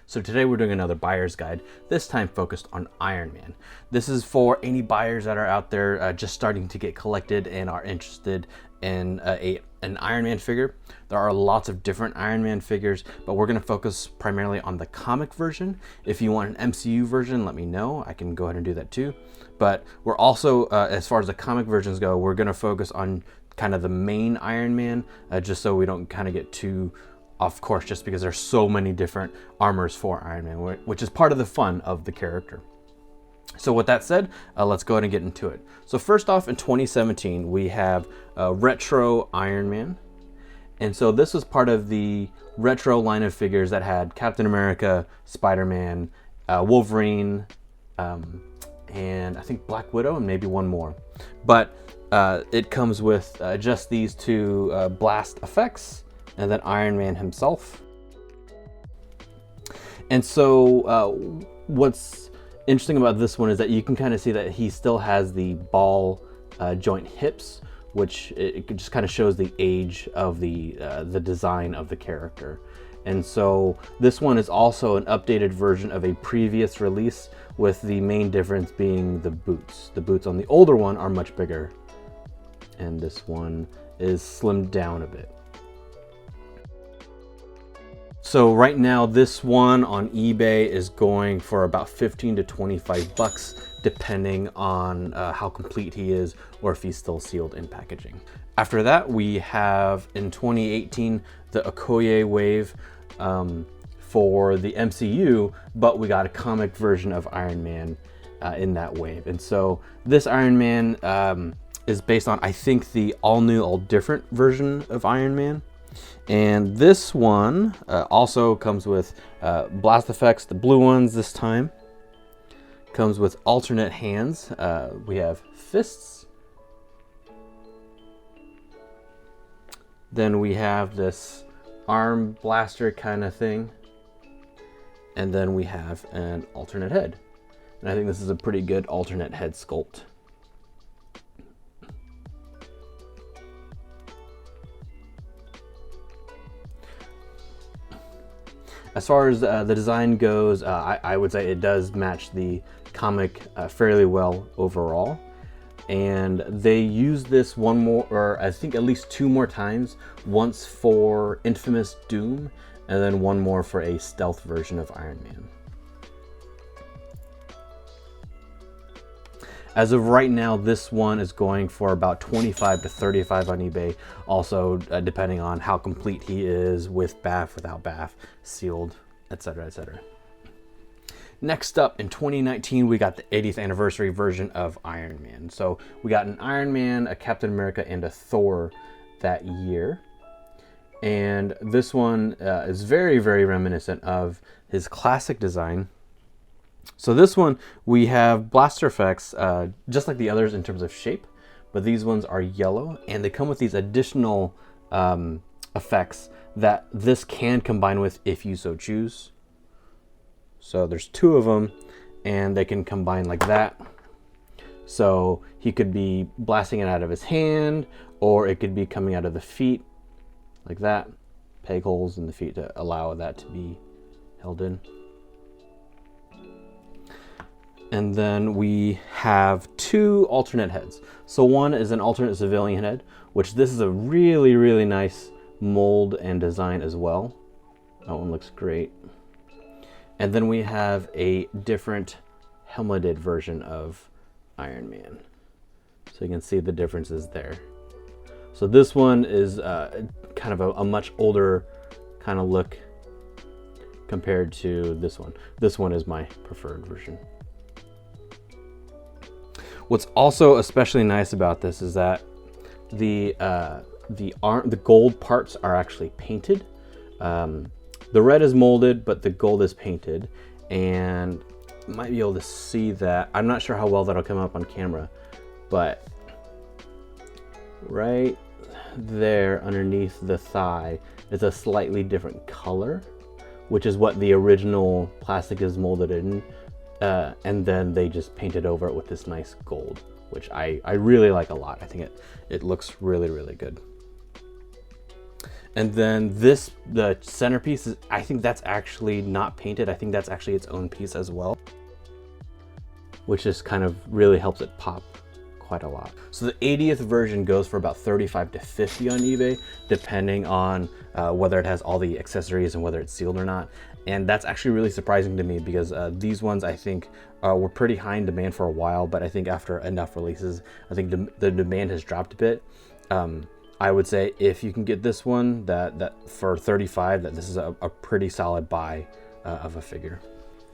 So today we're doing another buyer's guide, this time focused on Iron Man. This is for any buyers that are out there just starting to get collected and are interested in an Iron Man figure. There are lots of different Iron Man figures, but we're going to focus primarily on the comic version. If you want an MCU version, let me know. I can go ahead and do that too. But we're also, as far as the comic versions go, we're going to focus on kind of the main Iron Man, just so we don't kind of get too off course, just because there's so many different armors for Iron Man, which is part of the fun of the character. So with that said, let's go ahead and get into it. So first off, in 2017, we have Retro Iron Man. And so this was part of the retro line of figures that had Captain America, Spider-Man, Wolverine, and I think Black Widow, and maybe one more. But it comes with just these two blast effects, and then Iron Man himself. And so what's interesting about this one is that you can kind of see that he still has the ball joint hips, which it just kind of shows the age of the design of the character. And so this one is also an updated version of a previous release, with the main difference being the boots. The boots on the older one are much bigger, and this one is slimmed down a bit. So right now, this one on eBay is going for about 15 to 25 bucks, depending on how complete he is or if he's still sealed in packaging. After that, we have in 2018 the Okoye wave for the MCU, but we got a comic version of Iron Man in that wave. And so this Iron Man is based on, I think, the all new, all different version of Iron Man. And this one also comes with blast effects, the blue ones this time. Comes with alternate hands. We have fists. Then we have this arm blaster kind of thing. And then we have an alternate head. And I think this is a pretty good alternate head sculpt. As far as the design goes, I would say it does match the comic fairly well overall. And they use this one more, or I think at least two more times, once for Infamous Doom, and then one more for a stealth version of Iron Man. As of right now, this one is going for about 25 to 35 on eBay. Also, depending on how complete he is, with BAF, without BAF, sealed, etc., etc. Next up, in 2019, we got the 80th anniversary version of Iron Man. So we got an Iron Man, a Captain America, and a Thor that year. And this one is very, very reminiscent of his classic design. So this one, we have blaster effects, just like the others in terms of shape, but these ones are yellow, and they come with these additional effects that this can combine with if you so choose. So there's two of them, and they can combine like that. So he could be blasting it out of his hand, or it could be coming out of the feet, like that. Peg holes in the feet to allow that to be held in. And then we have two alternate heads. So one is an alternate civilian head, which this is a really, really nice mold and design as well. That one looks great. And then we have a different helmeted version of Iron Man. So you can see the differences there. So this one is kind of a much older kind of look compared to this one. This one is my preferred version. What's also especially nice about this is that the gold parts are actually painted. The red is molded, but the gold is painted, and you might be able to see that. I'm not sure how well that'll come up on camera, but right there underneath the thigh is a slightly different color, which is what the original plastic is molded in. And then they just painted over it with this nice gold, which I really like a lot. I think it looks really, really good. And then this, the centerpiece, is, I think that's actually not painted. I think that's actually its own piece as well, which just kind of really helps it pop quite a lot. So the 80th version goes for about 35 to 50 on eBay, depending on whether it has all the accessories and whether it's sealed or not. And that's actually really surprising to me because these ones I think were pretty high in demand for a while, but I think after enough releases, I think the demand has dropped a bit. I would say if you can get this one, that for 35, that this is a pretty solid buy of a figure.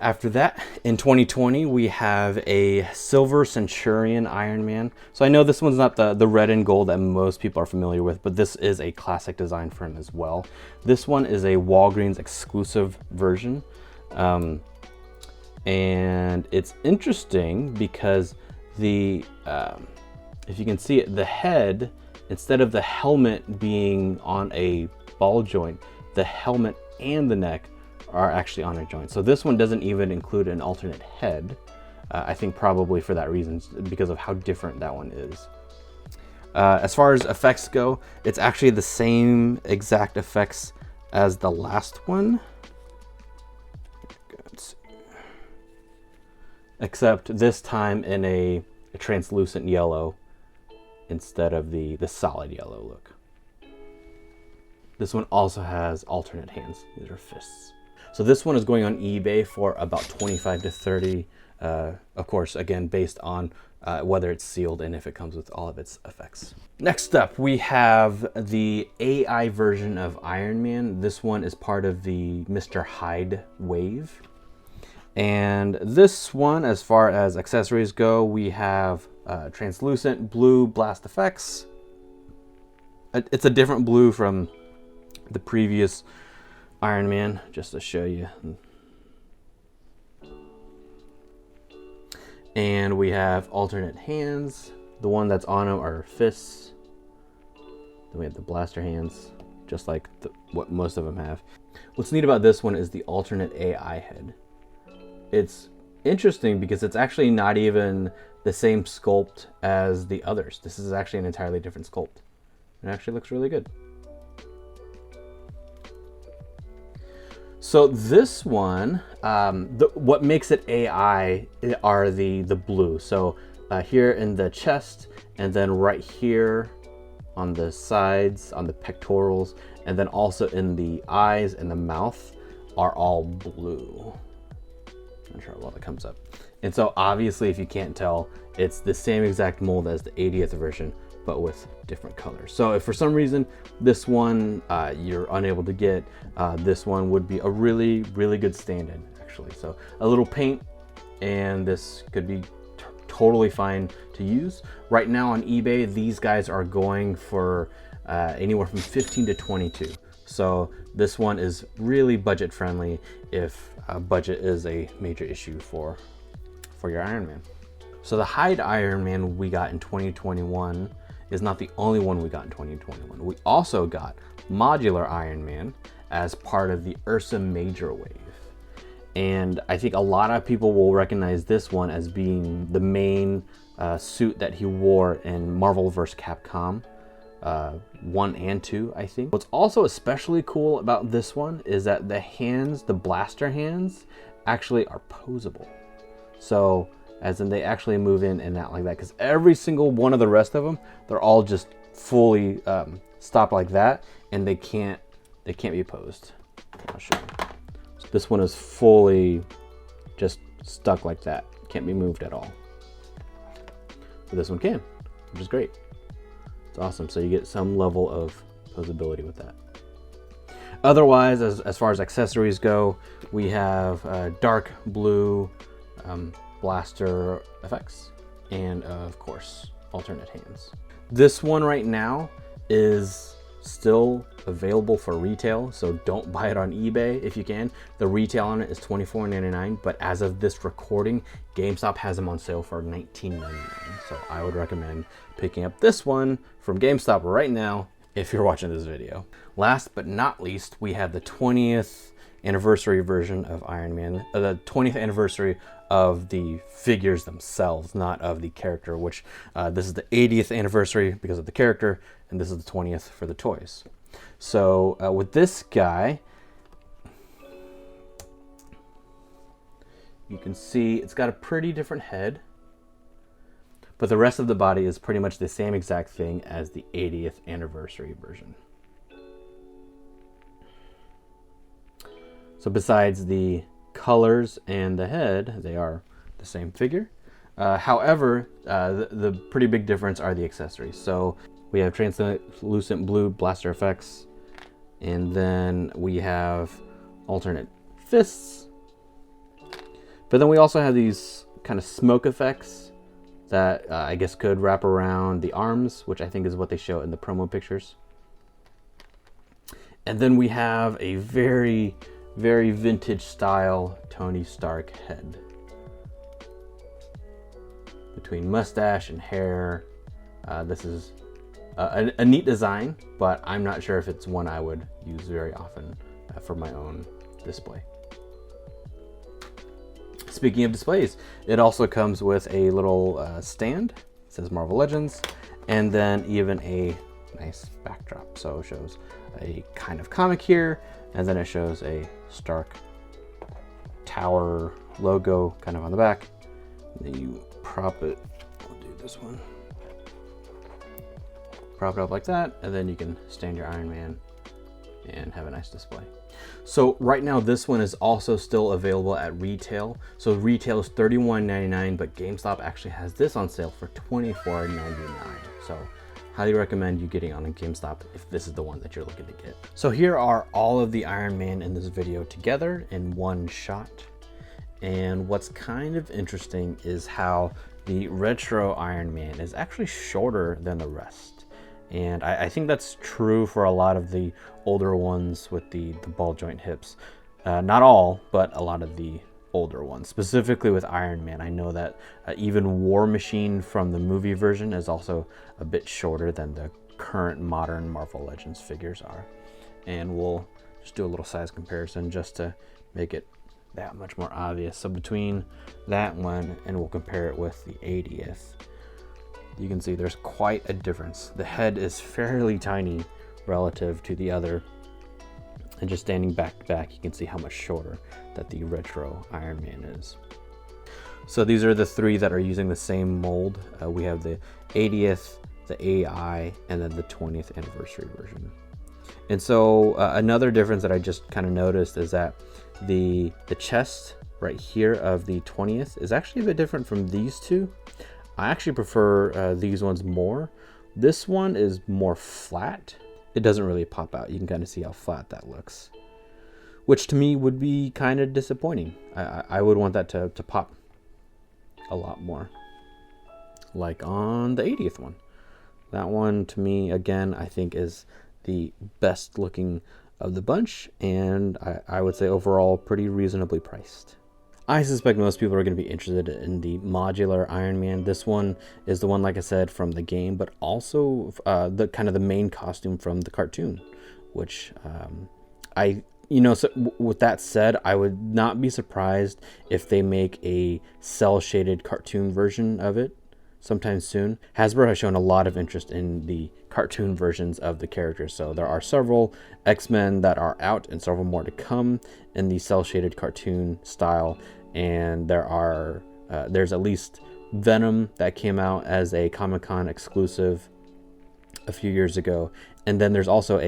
After that, in 2020, we have a silver Centurion Iron Man. So I know this one's not the red and gold that most people are familiar with, but this is a classic design for him as well. This one is a Walgreens exclusive version. And it's interesting because the, if you can see it, the head, instead of the helmet being on a ball joint, the helmet and the neck are actually on a joint. So this one doesn't even include an alternate head. I think probably for that reason, because of how different that one is. As far as effects go, it's actually the same exact effects as the last one. Except this time in a translucent yellow instead of the solid yellow look. This one also has alternate hands. These are fists. So this one is going on eBay for about 25 to 30. Of course, again, based on whether it's sealed and if it comes with all of its effects. Next up, we have the AI version of Iron Man. This one is part of the Mr. Hyde wave. And this one, as far as accessories go, we have translucent blue blast effects. It's a different blue from the previous Iron Man, just to show you. And we have alternate hands. The one that's on them are fists. Then we have the blaster hands, just like what most of them have. What's neat about this one is the alternate AI head. It's interesting because it's actually not even the same sculpt as the others. This is actually an entirely different sculpt. It actually looks really good. So this one, what makes it AI are the blue. So here in the chest, and then right here on the sides, on the pectorals, and then also in the eyes and the mouth are all blue. Not sure how well that comes up. And so obviously, if you can't tell, it's the same exact mold as the 80th version, but with different colors. So if for some reason this one you're unable to get, this one would be a really, really good stand-in actually. So a little paint and this could be totally fine to use. Right now on eBay, these guys are going for anywhere from 15 to 22. So this one is really budget friendly if budget is a major issue for your Iron Man. So the Hyde Iron Man we got in 2021 is not the only one we got in 2021. We also got Modular Iron Man as part of the Ursa Major wave. And I think a lot of people will recognize this one as being the main suit that he wore in Marvel vs. Capcom 1 and 2, I think. What's also especially cool about this one is that the hands, the blaster hands, actually are posable. So as in they actually move in and out like that, because every single one of the rest of them, they're all just fully stopped like that, and they can't be posed. I'll show you. So this one is fully just stuck like that, can't be moved at all. But this one can, which is great. It's awesome. So you get some level of posability with that. Otherwise, as far as accessories go, we have dark blue blaster effects, and of course alternate hands. This one right now is still available for retail, so don't buy it on eBay if you can. The retail on it is $24.99, but as of this recording, GameStop has them on sale for $19.99. So I would recommend picking up this one from GameStop right now if you're watching this video. Last but not least, we have the 20th anniversary version of Iron Man, the 20th anniversary of the figures themselves, not of the character, which this is the 80th anniversary because of the character, and this is the 20th for the toys. So with this guy, you can see it's got a pretty different head, but the rest of the body is pretty much the same exact thing as the 80th anniversary version. So besides the colors and the head, they are the same figure. However, the pretty big difference are the accessories. So we have translucent blue blaster effects, and then we have alternate fists. But then we also have these kind of smoke effects that I guess could wrap around the arms, which I think is what they show in the promo pictures. And then we have a very, very vintage style Tony Stark head. Between mustache and hair, this is a neat design, but I'm not sure if it's one I would use very often for my own display. Speaking of displays, it also comes with a little stand. It says Marvel Legends, and then even a nice backdrop. So it shows a kind of comic here, and then it shows a Stark Tower logo kind of on the back. And then you prop it, we'll do this one. Prop it up like that, and then you can stand your Iron Man and have a nice display. So right now this one is also still available at retail. So retail is $31.99, but GameStop actually has this on sale for $24.99. So highly recommend you getting on a GameStop if this is the one that you're looking to get. So here are all of the Iron Man in this video together in one shot. And what's kind of interesting is how the retro Iron Man is actually shorter than the rest. And I think that's true for a lot of the older ones with the ball joint hips. Not all, but a lot of the older ones. Specifically with Iron Man, I know that even War Machine from the movie version is also a bit shorter than the current modern Marvel Legends figures are. And we'll just do a little size comparison just to make it that much more obvious. So between that one, and we'll compare it with the 80th, you can see there's quite a difference. The head is fairly tiny relative to the other, and just standing back to back, you can see how much shorter that the retro Iron Man is. So these are the three that are using the same mold. We have the 80th, the AI, and then the 20th anniversary version. And so another difference that I just kind of noticed is that the chest right here of the 20th is actually a bit different from these two. I actually prefer these ones more. This one is more flat. It doesn't really pop out. You can kind of see how flat that looks, which to me would be kind of disappointing. I would want that to pop a lot more, like on the 80th one. That one to me, again, I think is the best looking of the bunch, and I would say overall pretty reasonably priced. I suspect most people are going to be interested in the Modular Iron Man. This one is the one, like I said, from the game, but also the kind of the main costume from the cartoon, which so with that said, I would not be surprised if they make a cell shaded cartoon version of it sometime soon. Hasbro has shown a lot of interest in the cartoon versions of the characters, so there are several X-Men that are out and several more to come in the cell shaded cartoon style, and there's at least Venom that came out as a Comic-Con exclusive a few years ago, and then there's also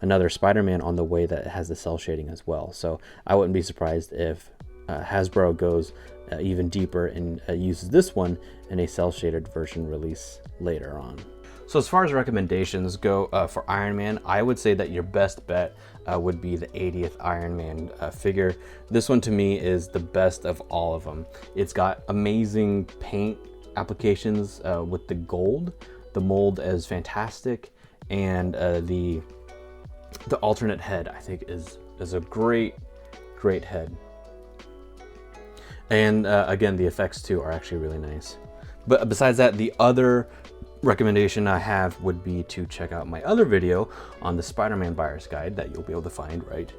another Spider-Man on the way that has the cell shading as well. So I wouldn't be surprised if Hasbro goes even deeper and uses this one in a cell shaded version release later on. So as far as recommendations go for Iron Man, I would say that your best bet would be the 80th Iron Man figure. This one to me is the best of all of them. It's got amazing paint applications with the gold. The mold is fantastic, and the alternate head I think is a great head. And again, the effects too are actually really nice. But besides that, the other recommendation I have would be to check out my other video on the Spider-Man buyer's guide that you'll be able to find right